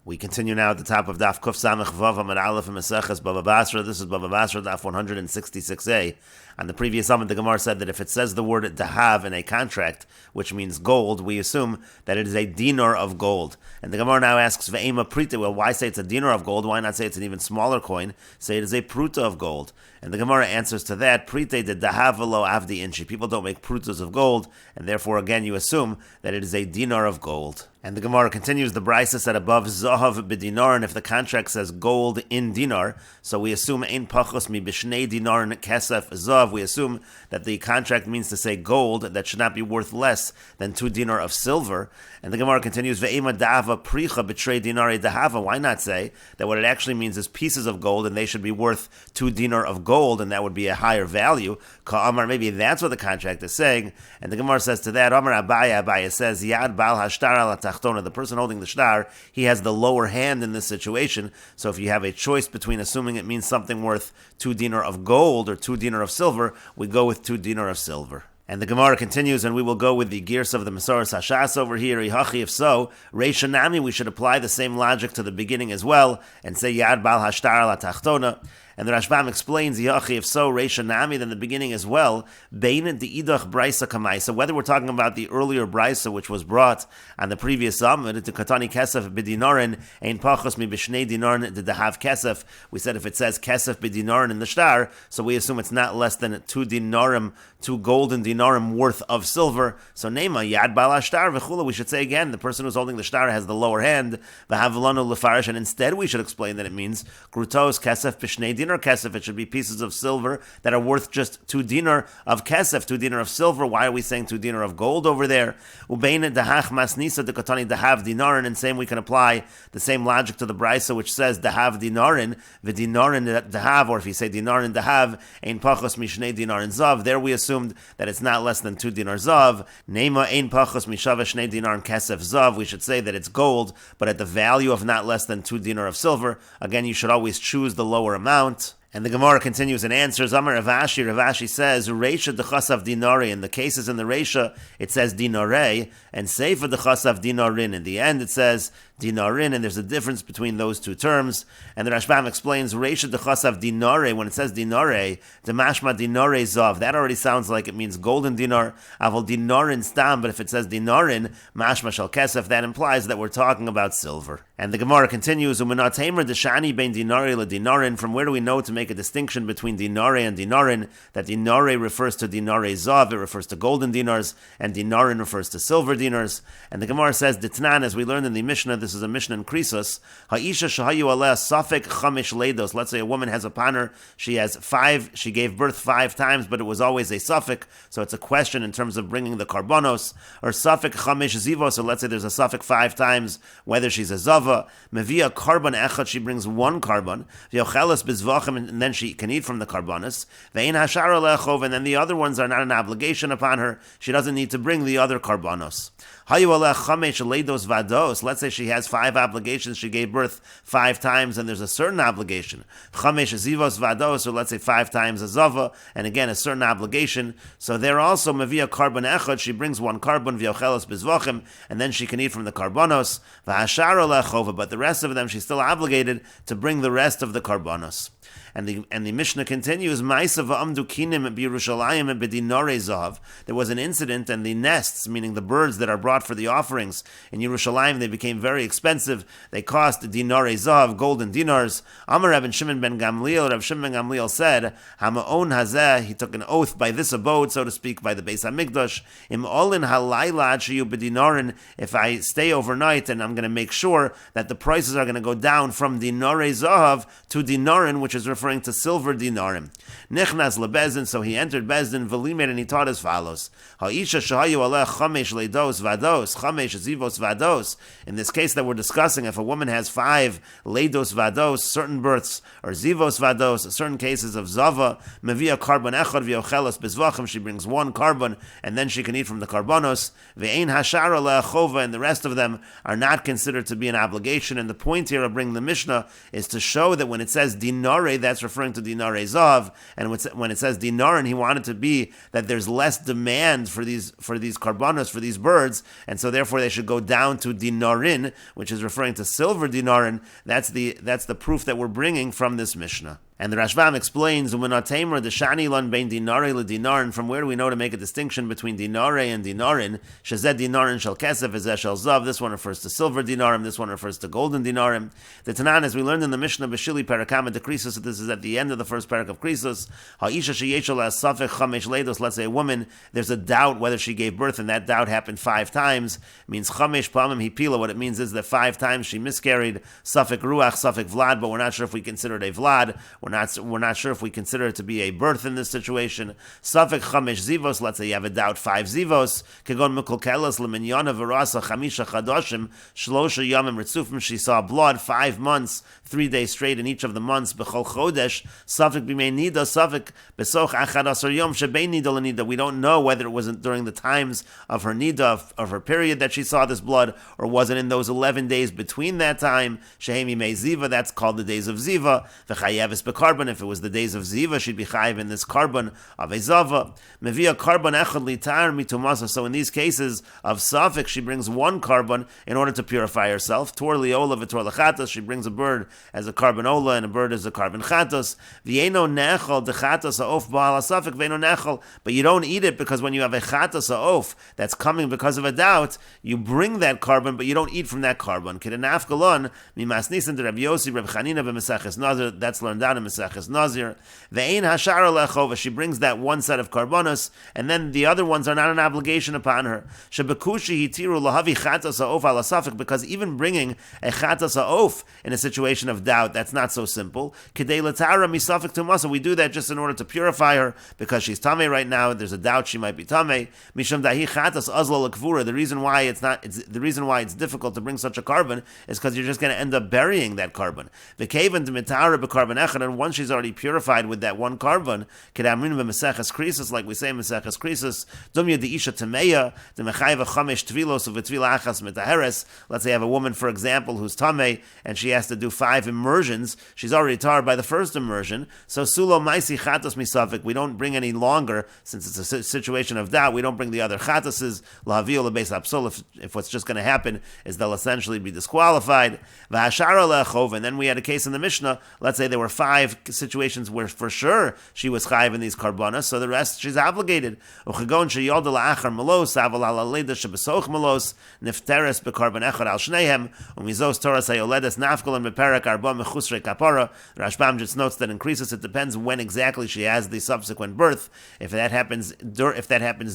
We continue now at the top of Daf Kuf Samech Vav Amud Aleph and Meseches Bava Basra. This is Bava Basra Daf 166a. On the previous Amud, the Gemara said that if it says the word dahav in a contract, which means gold, we assume that it is a dinar of gold. And the Gemara now asks, Ve'ema prita, well, why say it's a dinar of gold? Why not say it's an even smaller coin? Say it is a pruta of gold. And the Gemara answers to that, prita de dahav velo avdi inchi. People don't make prutas of gold, and therefore, again, you assume that it is a dinar of gold. And the Gemara continues, the Brisa said above, Zahav b'dinar, and if the contract says gold in dinar, so we assume ein pachos mi b'shnei dinar kesef zav, we assume that the contract means to say gold that should not be worth less than 2 dinar of silver. And the Gemara continues, ve'ema dava pricha b'trei dinari dahava, why not say that what it actually means is pieces of gold, and they should be worth 2 dinar of gold, and that would be a higher value. Ka'amar, maybe that's what the contract is saying. And the Gemara says to that, Amar Abaya says, Yad bal hashtar ala tachtona, the person holding the shtar, he has the lower hand in this situation. So if you have a choice between assuming it means something worth 2 dinar of gold or 2 dinar of silver, we go with 2 dinar of silver. And the Gemara continues, and we will go with the gears of the Meseches Hashas over here. If so, Reisha Nami, we should apply the same logic to the beginning as well, and say Yad Bal Hashtar La Tachtona. And the Rashbam explains, if so, Reisha Nami, then the beginning as well, Bein the Idach Brisa Kamai. So whether we're talking about the earlier Brisa, which was brought on the previous Amud, to Katani Kesef B'dinarin, Ein Pachos Mi B'shnei Dinarin, the Dahav Kesef, we said if it says Kesef B'dinarin in the Shtar, so we assume it's not less than 2 dinarim, 2 golden dinarim worth of silver. So Nema, Yad Bal Hashtar V'chula, we should say again, the person who's holding the Shtar has the lower hand, V'havelanu L'farish, and instead we should explain that it means Grutos Kesef B'shnei dinar kesef, it should be pieces of silver that are worth just 2 dinar of kesef, 2 dinar of silver. Why are we saying 2 dinar of gold over there? Ubein dahach masnisa de katani dahav dinarin, and same we can apply the same logic to the brisa which says dahav dinarin, v'dinarin dahav, or if you say dinarin dahav, ein pachos mishnei dinarin zav. There we assumed that it's not less than 2 dinar zav. Nema ein pachos mishava shnei dinarin kesef zav. We should say that it's gold, but at the value of not less than 2 dinar of silver. Again, you should always choose the lower amount. And the Gemara continues and answers, Amar Ravashi says, Reisha dechasav dinari. In the cases in the Reisha, it says dinare, and Seifa dechasav dinarin. In the end, it says dinarin, and there's a difference between those two terms. And the Rashbam explains, Reisha dechasav dinare, when it says dinare, demashma dinare zav, that already sounds like it means golden dinar, aval dinarin stam, but if it says dinarin, mashma shal kesef, that implies that we're talking about silver. And the Gemara continues, Umanat tamer deshani bein dinari la dinarin, from where do we know to make a distinction between dinare and dinarin, that dinare refers to dinare zav, it refers to golden dinars, and dinarin refers to silver dinars. And the Gemara says, Ditnan, as we learned in the Mishnah, this is a Mishnah in Krisos, Ha'isha shahayu aleh safek chamish leidos. Let's say a woman has a paner, she gave birth 5 times, but it was always a suffix, so it's a question in terms of bringing the karbonos, or safek chamish zivos, so let's say there's a suffix 5 times, whether she's a zava, mevia karban echad, she brings 1 karban, v'yocheles bizvachim, and then she can eat from the karbanos, ve'in hashar alechov, and then the other ones are not an obligation upon her, she doesn't need to bring the other karbanos. Hayu alech chamesh leidos vados, let's say she has 5 obligations, she gave birth 5 times, and there's a certain obligation. Chamesh zivos vados, or let's say 5 times a zava, and again a certain obligation. So there also mevia karban echad, she brings 1 karban v'yocheles bizvachim, and then she can eat from the karbanos. V'hashar alechov, but the rest of them she's still obligated to bring the rest of the karbanos. And the Mishnah continues, Ma'isa v'amdu kinim b'Yerushalayim b'dinare zav. There was an incident, and the nests, meaning the birds that are brought for the offerings in Yerushalayim, they became very expensive. They cost dinare zav, golden dinars. Amar Rabbi Shimon ben Gamliel, Rabbi Shimon ben Gamliel said, Hama'on hazeh, he took an oath by this abode, so to speak, by the Beis HaMikdash, Im olin halayla adshiyu b'dinarin, if I stay overnight, and I'm going to make sure that the prices are going to go down from dinare zav to dinarin, which is referring to silver dinarim. Nichnas lebezdin, so he entered Bezdin, v'limed, and he taught as follows: Ha'isha shahayu aleh chamesh leidos vados, chamesh zivos vados. In this case that we're discussing, if a woman has 5 leidos vados, certain births, or zivos vados, certain cases of zava, mevia karban echad v'yocheles bezvachim, she brings 1 karban, and then she can eat from the karbanos. Ve'ein hashar aleh chova, and the rest of them are not considered to be an obligation. And the point here of bringing the Mishnah is to show that when it says dinare, that's referring to dinare zav, and when it says dinar, and he wanted to be that there's less demand for these karbanos, for these birds, and so therefore they should go down to dinarin, which is referring to silver dinarin, that's the proof that we're bringing from this Mishnah. And the Rashbam explains, "Umenatemer the shani lon bein dinare le dinarin." From where do we know to make a distinction between dinare and dinarin? Shezed dinarin shel kesef, ezeh shel zav. This one refers to silver dinarim. This one refers to golden dinarim. The Tanan, as we learned in the Mishnah, B'shili Parakama de Krisus. This is at the end of the first parak of Krisus. Ha'isha sheyeshel asafek chamesh leidos. Let's say a woman, there's a doubt whether she gave birth, and that doubt happened 5 times. It means chamesh pamim hipila. What it means is that 5 times she miscarried. Safek ruach, safek vlad. But we're not sure if we consider it a vlad. We're not sure if we consider it to be a birth in this situation. Safek chamesh zivos. Let's say you have a doubt 5 zivos. Kegon mekolkelas leminyana verasa chamisha chadoshim shlosha yamim ritzufim. She saw blood 5 months, 3 days straight in each of the months. Bechol chodesh safek b'mei nida safek besoch achad asar yom shebein nida lenida. We don't know whether it wasn't during the times of her nida, of her period, that she saw this blood, or was it in those 11 days between that time. Shehemi mei ziva. That's called the days of ziva. V'chayeves bekarban. If it was the days of ziva, she'd be chayiv in this carbon of a zava. Mevia carbon echad litar mitumasa. So in these cases of safek, she brings 1 carbon in order to purify herself. Tor liola v'tor lechatos. She brings a bird as a carbon ola and a bird as a carbon chatos. V'eno nechol dechatos ha'of ba'al safek v'eno nechol. But you don't eat it, because when you have a chatos ha'of that's coming because of a doubt, you bring that carbon, but you don't eat from that carbon. Kedenaf galon mimas nisan de Rabbi Yossi Reb Chanina b'Meseches Nazir. That's learned down in Meseches Nazir. Ve'ein hashara lechova. She brings that 1 set of carbonos, and then the other ones are not an obligation upon her. Shebekushi hitiru lahavi chatos ha'of ala safek. Because even bringing a chatos ha'of in a situation of doubt, that's not so simple. Kedei latara misafek tumasa. We do that just in order to purify her, because she's tamei right now. There's a doubt she might be tamei. Mishum dahi chatos azla lekvura. The reason why it's difficult to bring such a carbon is because you're just going to end up burying that carbon. The kaven to mitara b'carbon echad. And once she's already purified with that 1 carbon, kedamrin b'meseches krisus, like we say in Meseches krisus, dumya deisha tameya the mechayva chamesh tvilos of tvila achas mitaheres. Let's say you have a woman, for example, who's tamei, and she has to do 5 immersions. She's already tarred by the first immersion. So sulo maisi chatos misafik. We don't bring any longer, since it's a situation of doubt. We don't bring the other chatoses lahavio lebeis apsol. If what's just going to happen is they'll essentially be disqualified. V'hashara lechov. And then we had a case in the Mishnah. Let's say there were 5 situations where for sure she was chayiv in these karbanas, so the rest she's obligated. Uchagon sheyod la'achar melos aval ala leda shebesoch melos nifteres bekarban echad al shnehem umizos toras hayoledes nafkol and beperak arba mechusrei kapara. Rashbam just notes that in Krisus it depends when exactly she has the subsequent birth. If that happens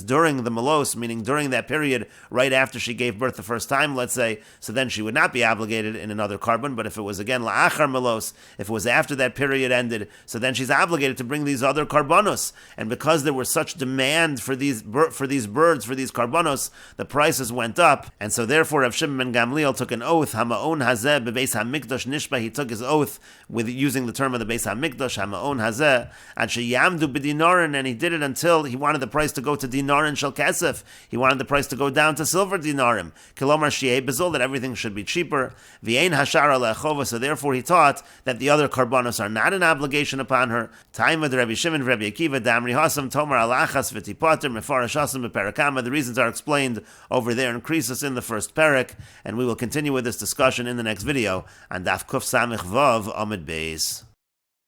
during the melos, meaning during that period right after she gave birth the first time, let's say, so then she would not be obligated in another carbon. But if it was again la'achar melos, if it was after that period ended, so then she's obligated to bring these other karbanos. And because there was such demand for these birds, for these karbanos, the prices went up. And so therefore Rav Shimon ben Gamliel took an oath, Hama'on hazeh bebeis hamikdash nishba. He took his oath with using the term of the beis hamikdash, Hama'on hazeh, and sheyamdu b'dinarin, and he did it until he wanted the price to go to dinarin shel kesef. He wanted the price to go down to silver dinarim. Kilomar shi'ei bezol, that everything should be cheaper. V'ein hashara le'achova. So therefore he taught that the other karbanos are not an obligation upon her. Time with Rabbi Shimon, Rabbi Akiva, Damri Hasam, Tomar Alachas, V'tipater, Mefarash Hasam, Beparakama. The reasons are explained over there in Krisus in the first parak, and we will continue with this discussion in the next video on Daf Kuf Samich Vav Amid Beis.